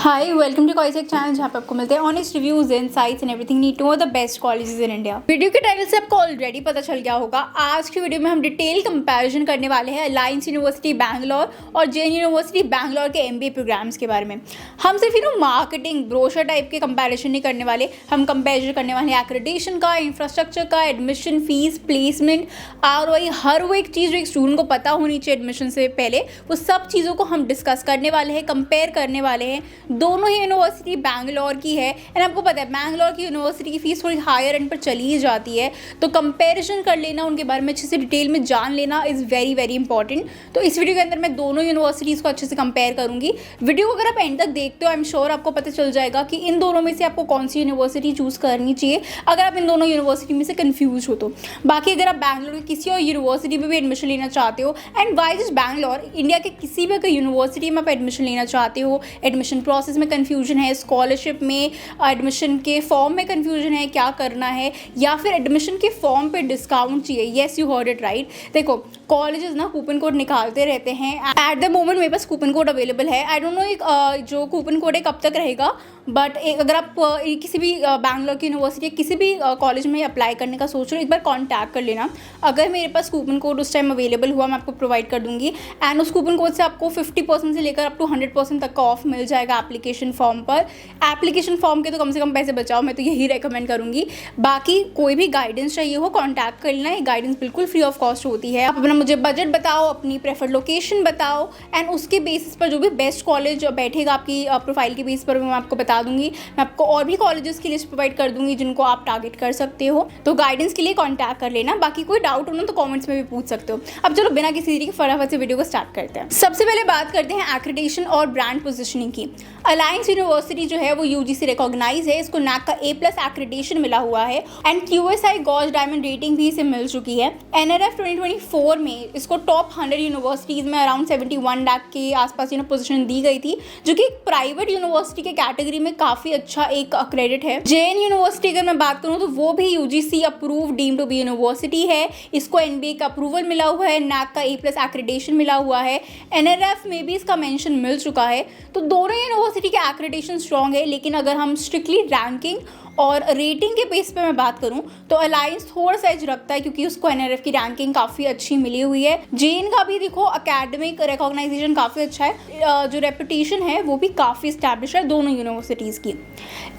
Hi welcome to कॉइसेक channel, जहाँ पे आपको मिलते हैं honest reviews, insights and everything need to know the best colleges in India. Video के टाइटल से आपको ऑलरेडी पता चल गया होगा। आज की वीडियो में हम डिटेल कंपैरिजन करने वाले हैं अलायंस यूनिवर्सिटी बैंगलोर और जेएनयू यूनिवर्सिटी बैंगलोर के एमबीए प्रोग्राम्स के बारे में। हम सिर्फ मार्केटिंग ब्रोशर टाइप के कंपैरिजन नहीं करने वाले, हम कंपैरिजन करने वाले हैं एक्रेडिटेशन का, इंफ्रास्ट्रक्चर का, एडमिशन फीस, प्लेसमेंट, आरओआई, हर वो एक चीज़ जो एक स्टूडेंट को पता होनी चाहिए एडमिशन से पहले, वो सब चीज़ों को हम डिस्कस करने वाले हैं, कंपेयर करने वाले हैं। दोनों ही यूनिवर्सिटी बैंगलोर की है एंड आपको पता है बैंगलोर की यूनिवर्सिटी की फीस थोड़ी हायर एंड पर चली ही जाती है, तो कंपैरिजन कर लेना, उनके बारे में अच्छे से डिटेल में जान लेना इज़ वेरी वेरी इंपॉर्टेंट। तो इस वीडियो के अंदर मैं दोनों यूनिवर्सिटीज़ को अच्छे से कंपेयर करूंगी। वीडियो को अगर आप एंड तक देखते हो, आई एम श्योर आपको पता चल जाएगा कि इन दोनों में से आपको कौन सी यूनिवर्सिटी चूज़ करनी चाहिए अगर आप इन दोनों यूनिवर्सिटी में से कन्फ्यूज हो तो। बाकी अगर आप बैंगलोर की किसी और यूनिवर्सिटी में भी एडमिशन लेना चाहते हो and why just Bangalore, India के किसी भी यूनिवर्सिटी में आप एडमिशन लेना चाहते हो, एडमिशन प्रोसेस में कन्फ्यूजन है, स्कॉलरशिप में, एडमिशन के फॉर्म में कन्फ्यूजन है, क्या करना है, या फिर एडमिशन के फॉर्म पे डिस्काउंट चाहिए, yes you heard it right. देखो कॉलेजेस ना कूपन कोड निकालते रहते हैं। एट द मोमेंट मेरे पास कूपन कोड अवेलेबल है। आई डोंट नो एक जो कूपन कोड है कब तक रहेगा, बट अगर आप किसी भी बैंगलोर की यूनिवर्सिटी किसी भी कॉलेज में अप्लाई करने का सोच रहे हो, एक बार कॉन्टैक्ट कर लेना। अगर मेरे पास कूपन कोड उस टाइम अवेलेबल हुआ, मैं आपको प्रोवाइड कर दूंगी एंड उस कूपन कोड से आपको 50% से लेकर अप टू 100% तक का ऑफ मिल जाएगा एप्लीकेशन फॉर्म पर। एप्लीकेशन फॉर्म के तो कम से कम पैसे बचाओ, मैं तो यही रेकमेंड करूँगी। बाकी कोई भी गाइडेंस चाहिए हो कॉन्टैक्ट कर लेना, ये गाइडेंस बिल्कुल फ्री ऑफ कॉस्ट होती है। आप अपना मुझे बजट बताओ, अपनी प्रेफर्ड लोकेशन बताओ एंड उसके बेसिस पर जो भी बेस्ट कॉलेज बैठेगा आपकी प्रोफाइल के बेस पर मैं आपको बता दूंगी। मैं आपको और भी कॉलेजेस की लिस्ट प्रोवाइड कर दूंगी जिनको आप टारगेट कर सकते हो, तो गाइडेंस के लिए कॉन्टैक्ट कर लेना। बाकी कोई डाउट हो ना तो कमेंट्स में भी पूछ सकते हो। अब चलो बिना किसी देरी के फटाफट से वीडियो को स्टार्ट करते हैं। सबसे पहले बात करते हैं एक्रेडिटेशन और ब्रांड पोजिशनिंग की। अलायंस यूनिवर्सिटी जो है वो यूजीसी रिकॉग्नाइज है, इसको नैक का A+ एक्रेडिटेशन मिला हुआ है and QSI gold diamond rating भी इसे मिल चुकी है। NRF 2024 में इसको टॉप 100 यूनिवर्सिटीज़ में अराउंड 71 लाख के आसपास पोजीशन दी गई थी, जो कि एक प्राइवेट यूनिवर्सिटी के कैटेगरी में काफ़ी अच्छा एक क्रेडिट है। जेएन यूनिवर्सिटी अगर मैं बात करूँ तो वो भी UGC approve deemed to be university है, इसको NBA का अप्रूवल मिला हुआ है, नैक का A+ एक्रेडिटेशन मिला हुआ है, NRF में भी इसका मेंशन मिल चुका है। तो दोनों यूनिवर्सिटी के एक्रेडिटेशन स्ट्रॉन्ग है, लेकिन अगर हम स्ट्रिक्टली रैंकिंग और रेटिंग के बेस पे मैं बात करूं तो अलायंस थोड़ा सा एज रखता है क्योंकि उसको NRF की रैंकिंग काफ़ी अच्छी मिली हुई है। जेएन का भी देखो एकेडमिक रिकॉग्नाइजेशन काफ़ी अच्छा है, जो रेपुटेशन है वो भी काफ़ी स्टैब्लिश है दोनों यूनिवर्सिटीज़ की।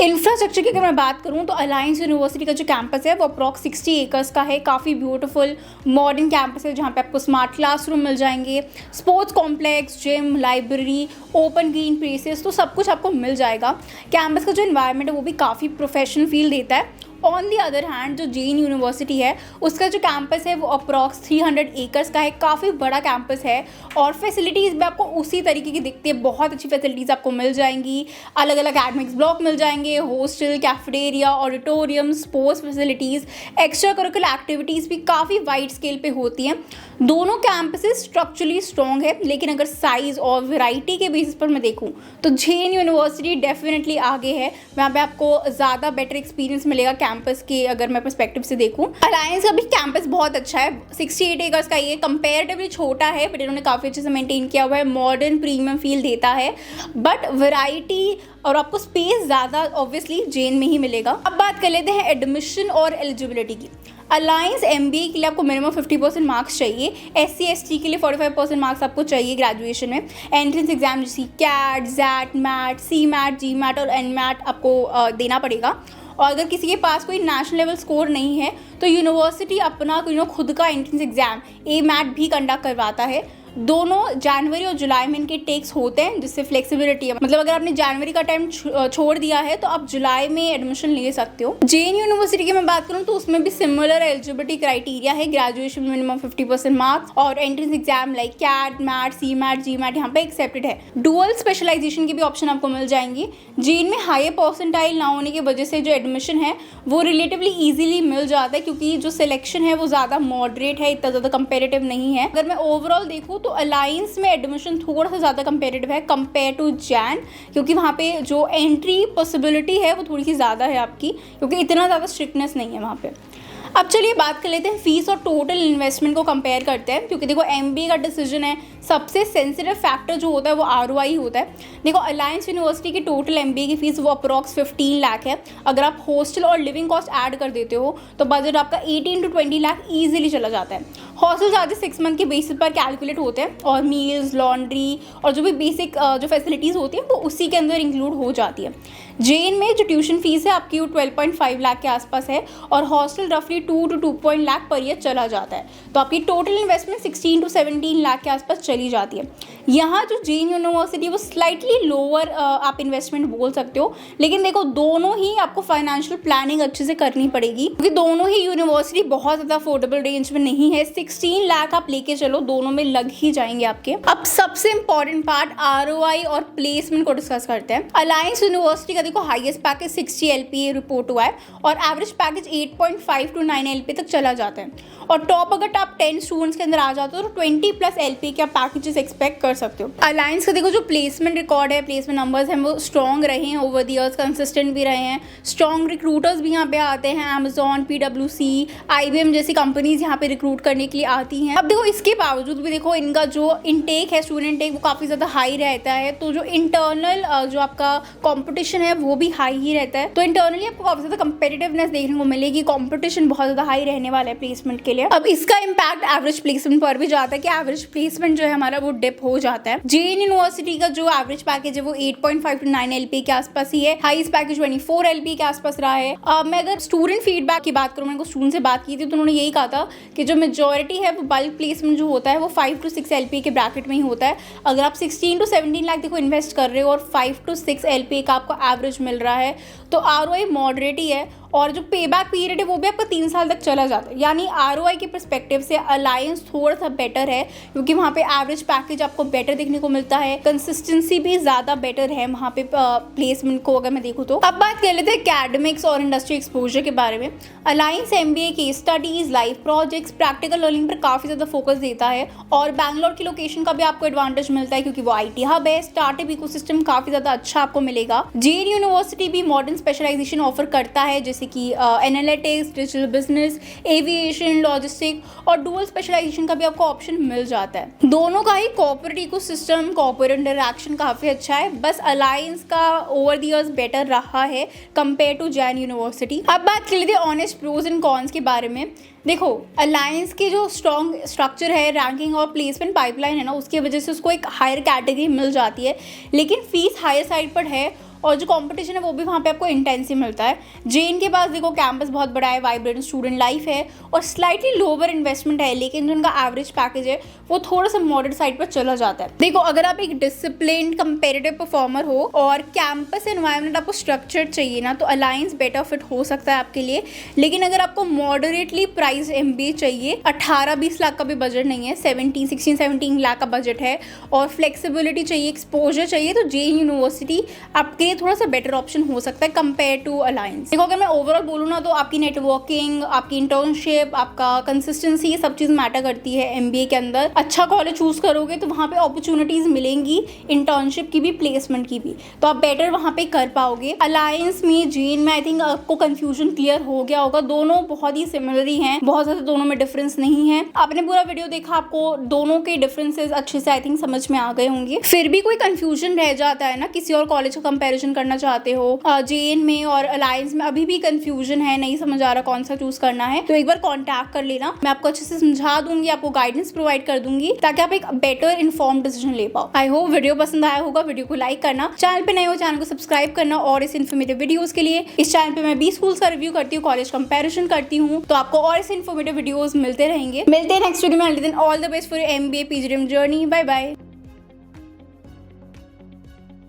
इंफ्रास्ट्रक्चर की अगर मैं बात करूं तो अलायंस यूनिवर्सिटी का जो कैंपस है वो अप्रॉक्स 60 एकर्स का है, काफ़ी ब्यूटीफुल मॉडर्न कैंपस है जहाँ पे आपको स्मार्ट क्लासरूम मिल जाएंगे, sports complex, gym, library, open green places, तो सब कुछ आपको मिल जाएगा। कैंपस का जो एनवायरनमेंट है वो भी काफ़ी प्रोफेशनल फील देता है। ऑन दी अदर हैंड जो जेएन यूनिवर्सिटी है उसका जो कैंपस है वो अप्रॉक्स 300 एकर्स का है, काफ़ी बड़ा कैंपस है और फैसिलिटीज़ भी आपको उसी तरीके की दिखती है। बहुत अच्छी फैसिलिटीज़ आपको मिल जाएंगी, अलग अलग एकेडमिक्स ब्लॉक मिल जाएंगे, hostel, cafeteria, auditorium, sports facilities, extra curricular activities भी काफ़ी वाइड स्केल पे होती हैं। दोनों कैंपसेस स्ट्रक्चरली स्ट्रॉन्ग है, लेकिन अगर साइज़ और वैरायटी के बेसिस पर मैं देखूँ तो जेएन यूनिवर्सिटी डेफिनेटली आगे है, वहाँ पे आपको ज़्यादा बेटर एक्सपीरियंस मिलेगा कैंपस के अगर मैं पर्सपेक्टिव से देखूँ। अलायंस का भी कैंपस बहुत अच्छा है, 68 एकर्स का, ये कंपेरेटिवली छोटा है बट इन्होंने काफ़ी अच्छे से मेंटेन किया हुआ है, मॉडर्न प्रीमियम फील देता है, बट वैरायटी और आपको स्पेस ज़्यादा ऑब्वियसली जेएन में ही मिलेगा। अब बात कर लेते हैं एडमिशन और एलिजिबिलिटी की। अलायंस MBA के लिए आपको मिनिमम 50% मार्क्स चाहिए, SC ST के लिए 45% मार्क्स आपको चाहिए ग्रेजुएशन में। एंट्रेंस एग्जाम जैसे CAT, XAT, MAT, CMAT, GMAT और NMAT आपको देना पड़ेगा। और अगर किसी के पास कोई नेशनल लेवल स्कोर नहीं है तो यूनिवर्सिटी अपना खुद का एंट्रेंस एग्जाम AMAT भी कंडक्ट करवाता है। दोनों जनवरी और जुलाई में इनके टेक्स होते हैं, जिससे फ्लेक्सिबिलिटी है, मतलब अगर आपने जनवरी का टाइम छोड़ दिया है तो आप जुलाई में एडमिशन ले सकते हो। जेएन यूनिवर्सिटी की मैं बात करूँ तो उसमें भी सिमिलर एलिजिबिलिटी क्राइटेरिया है, ग्रेजुएशन में मिनिमम 50% मार्क्स और entrance exam like CAT, MAT, CMAT, GMAT यहाँ पे एक्सेप्टेड है। डुअल स्पेशलाइजेशन की भी ऑप्शन आपको मिल जाएंगी। जेएन में हाई परसेंटाइल ना होने की वजह से जो एडमिशन है वो रिलेटिवली ईजिली मिल जाता है, क्योंकि जो सिलेक्शन है वो ज़्यादा मॉडरेट है, इतना ज़्यादा कंपेरेटिव नहीं है। अगर मैं ओवरऑल देखूँ तो अलायंस में एडमिशन थोड़ा सा ज़्यादा कंपेरेटिव है कंपेयर टू जैन, क्योंकि वहाँ पे जो एंट्री पॉसिबिलिटी है वो थोड़ी सी ज़्यादा है आपकी, क्योंकि इतना ज़्यादा स्ट्रिक्टनेस नहीं है वहाँ पे। अब चलिए बात कर लेते हैं फीस और टोटल इन्वेस्टमेंट को कंपेयर करते हैं, क्योंकि देखो MBA का डिसीजन है, सबसे सेंसिटिव फैक्टर जो होता है वो ROI होता है। देखो अलायंस यूनिवर्सिटी की टोटल MBA की फीस वो अप्रॉक्स 15 लाख है। अगर आप हॉस्टल और लिविंग कॉस्ट ऐड कर देते हो तो बजट आपका 18 to 20 लाख ईजिली चला जाता है। हॉस्टल चार्जेस 6 मंथ के बेसिस पर कैलकुलेट होते हैं और मील्स, लॉन्ड्री और जो भी बेसिक जो फैसिलिटीज़ होती हैं वो उसी के अंदर इंक्लूड हो जाती है। JN में जो ट्यूशन फीस है आपकी वो 12.5 लाख के आसपास है और हॉस्टल रफली 2 to 2 लाख पर ईयर चला जाता है। तो आपकी टोटल इन्वेस्टमेंट 16 to 17 लाख के आसपास चली जाती है। यहाँ जो JN यूनिवर्सिटी वो स्लाइटली लोअर आप इन्वेस्टमेंट बोल सकते हो, लेकिन देखो दोनों ही आपको फाइनेंशियल प्लानिंग अच्छे से करनी पड़ेगी, क्योंकि दोनों ही यूनिवर्सिटी बहुत ज़्यादा अफोर्डेबल रेंज में नहीं है। 16 लाख आप लेके चलो, दोनों में लग ही जाएंगे आपके। अब सबसे इंपॉर्टेंट पार्ट ROI और प्लेसमेंट को डिस्कस करते हैं। अलायंस यूनिवर्सिटी का देखो हाईएस्ट पैकेज 60 LPA रिपोर्ट हुआ है और एवरेज पैकेज 8.5 to 9 LPA तक चला जाता है। और टॉप अगर टॉप 10 स्टूडेंट्स के अंदर आ जाते हो तो 20+ LPA के आप पैकेजेस एक्सपेक्ट कर सकते हो। अलायंस का देखो जो प्लेसमेंट रिकॉर्ड है, प्लेसमेंट नंबर्स हैं वो स्ट्रॉन्ग रहे हैं ओवर द ईयर्स, कंसिस्टेंट भी रहे हैं। स्ट्रॉन्ग रिक्रूटर्स भी यहाँ पे आते हैं, Amazon, PwC, IBM जैसी कंपनीज यहाँ पे रिक्रूट करने के लिए आती हैं। अब देखो इसके बावजूद भी देखो इनका जो इनटेक है, स्टूडेंट इनटेक, वो काफ़ी ज़्यादा हाई रहता है। तो जो इंटरनल जो आपका कॉम्पिटिशन है वो भी हाई ही रहता है। तो इंटरनली आपको काफ़ी ज़्यादा कंपेटिटिवनेस देखने को मिलेगी, कॉम्पिटिशन बहुत ज़्यादा हाई रहने वाला है प्लेसमेंट के लिए। अब इसका इम्पैक्ट एवरेज प्लेसमेंट पर भी जाता है कि एवरेज प्लेसमेंट जो है हमारा वो डिप हो जाता है। JN यूनिवर्सिटी का जो एवरेज पैकेज है वो 8.5 to 9 LPA के आसपास ही है। हाईएस्ट पैकेज 24 LPA के आसपास रहा है। मैं अगर स्टूडेंट फीडबैक की बात करूँ, मैंने स्टूडेंट से बात की थी तो उन्होंने यही कहा था कि जो मेजॉरिटी है वो बल्क प्लेसमेंट जो होता है वो 5 to 6 LPA के ब्रैकेट में ही होता है। अगर आप 16 to 17 लाख देखो इन्वेस्ट कर रहे हो और 5 to 6 LPA का आपको एवरेज मिल रहा है तो ROI मॉडरेट ही है। और जो पे बैक पीरियड है वो भी आपका 3 साल तक चला जाता है। यानी ROI के पर्सपेक्टिव से अलायंस थोड़ा सा बेटर है, क्योंकि वहाँ पे एवरेज पैकेज आपको बेटर देखने को मिलता है, कंसिस्टेंसी भी ज़्यादा बेटर है वहाँ पे प्लेसमेंट को अगर मैं देखूँ तो। अब बात कर लेते हैं एकेडमिक्स और इंडस्ट्री एक्सपोजर के बारे में। Alliance MBA case studies, live projects, practical learning पर काफ़ी ज़्यादा फोकस देता है और बैंगलोर की लोकेशन का भी आपको एडवांटेज मिलता है, क्योंकि वो IT हब है। स्टार्टअप इकोसिस्टम काफ़ी ज़्यादा अच्छा आपको मिलेगा। JN यूनिवर्सिटी भी मॉडर्न स्पेशलाइजेशन ऑफर करता है, जैसे कि analytics, digital business, aviation, logistic और डुअल स्पेशलाइजेशन का भी आपको ऑप्शन मिल जाता है। दोनों का ही कॉर्पोरेट इकोसिस्टम, कॉर्पोरेट इंटरैक्शन काफ़ी अच्छा है। बस अलायंस का ओवर द ईयर्स बेटर रहा है कंपेयर टू JN यूनिवर्सिटी। अब बात कर लेते हैं ऑनेस्ट प्रोज एंड कॉन्स के बारे में। देखो अलायंस की जो स्ट्रॉन्ग स्ट्रक्चर है, रैंकिंग और प्लेसमेंट पाइपलाइन है ना, उसकी वजह से उसको एक हायर कैटेगरी मिल जाती है, लेकिन फीस हायर साइड पर है और जो कंपटीशन है वो भी वहाँ पे आपको इंटेंस ही मिलता है। JN के पास देखो कैंपस बहुत बड़ा है, वाइब्रेंट स्टूडेंट लाइफ है और स्लाइटली लोअर इन्वेस्टमेंट है, लेकिन जो उनका एवरेज पैकेज है वो थोड़ा सा मॉडरेट साइड पर चला जाता है। देखो अगर आप एक डिसिप्लिन्ड कंपेरेटिव परफॉर्मर हो और कैंपस एनवायरनमेंट आपको स्ट्रक्चर्ड चाहिए ना, तो अलायंस बेटर फिट हो सकता है आपके लिए। लेकिन अगर आपको मॉडरेटली प्राइस MBA चाहिए, 18-20 लाख का भी बजट नहीं है, 16-17 लाख का बजट है और फ्लेक्सिबिलिटी चाहिए, एक्सपोजर चाहिए, तो JN यूनिवर्सिटी आपके थोड़ा सा बेटर ऑप्शन हो सकता है कंपेयर टू अलायंस। देखो अगर मैं ओवरऑल बोलूँ ना, तो आपकी नेटवर्किंग, आपकी इंटर्नशिप, आपका कंसिस्टेंसी, ये सब चीज़ मैटर करती है MBA के अंदर। अच्छा कॉलेज चूज करोगे तो वहाँ पे अपॉर्चुनिटीज मिलेंगी, इंटर्नशिप की भी, प्लेसमेंट की भी, तो आप बेटर वहाँ पे कर पाओगे। अलायंस में, JN में आई थिंक आपको कंफ्यूजन क्लियर हो गया होगा। दोनों बहुत ही सिमिलर ही हैं, बहुत ज़्यादा दोनों में डिफरेंस नहीं है। आपने पूरा वीडियो देखा, आपको दोनों के डिफरेंसेस अच्छे से आई थिंक समझ में आ गए होंगे। फिर भी कोई कंफ्यूजन रह जाता है ना, किसी और कॉलेज का कंपेरिजन करना चाहते हो, JN में और अलायंस में अभी भी कंफ्यूजन है, नहीं समझ आ रहा कौन सा चूज करना है, तो एक बार कॉन्टैक्ट कर लेना, मैं आपको अच्छे से समझा दूंगी, आपको गाइडेंस प्रोवाइड कर दूंगी ताकि आप एक बेटर इन्फॉर्म्ड डिसीजन ले पाओ। आई होप वीडियो पसंद आया होगा। वीडियो को लाइक करना, चैनल पे नए हो चैनल को सब्सक्राइब करना और इस इन्फॉर्मेटिव वीडियोस के लिए इस चैनल पे मैं 20 स्कूल्स का रिव्यू करती हूँ, कॉलेज कंपैरिजन करती हूँ, तो आपको और इस इन्फॉर्मेटिव वीडियोस मिलते रहेंगे। मिलते हैं नेक्स्ट वीडियो में। All the best for your MBA PGDM journey. Bye bye.